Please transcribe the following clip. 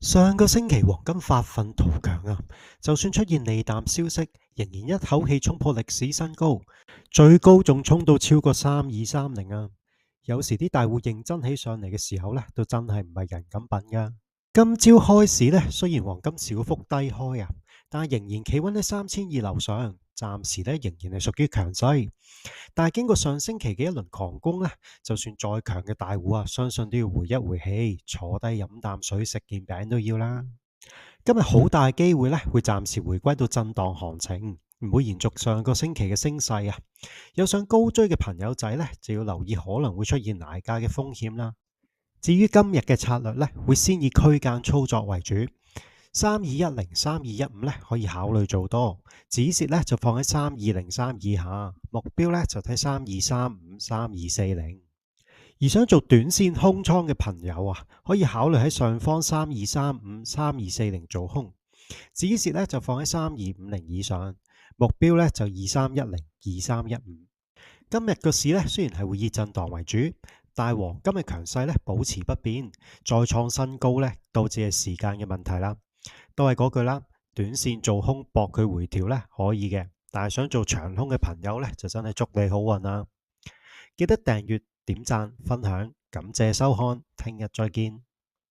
上個星期黃金發奮圖強啊，就算出現利淡消息，仍然一口氣衝破歷史新高，最高仲衝到超過3230啊！有時啲大戶認真起上嚟嘅時候呢，都真係唔係人咁品噶。今朝開市呢，雖然黃金小幅低開啊，但係仍然企穩喺3200樓上，暫時呢仍然係屬於強勢。但係經過上星期嘅一輪狂攻呢，就算再強嘅大戶啊，相信都要回一回氣，坐低飲啖水食件餅都要啦。今日好大機會呢，會暫時回歸到震盪行情，唔會延續上個星期嘅升勢啊。有想高追嘅朋友仔呢，就要留意可能會出現捱價嘅風險啦。至於今日嘅策略呢，會先以區間操作為主，3210、3215呢可以考慮做多，止蝕呢就放喺3203以下，目標呢就睇3235、3240。而想做短線空倉嘅朋友啊，可以考慮喺上方3235、3240做空，止蝕呢就放喺3250以上，目標呢就2310、2315。今日個市呢，雖然係會以震盪為主，但係黃金嘅強勢呢保持不變，再創新高呢都只係時間嘅問題啦。都係嗰句啦，短線做空搏佢回調呢可以嘅，但係想做長空嘅朋友呢，就真係祝你好運啦！記得訂閱、點讚、分享，感謝收看，聽日再見。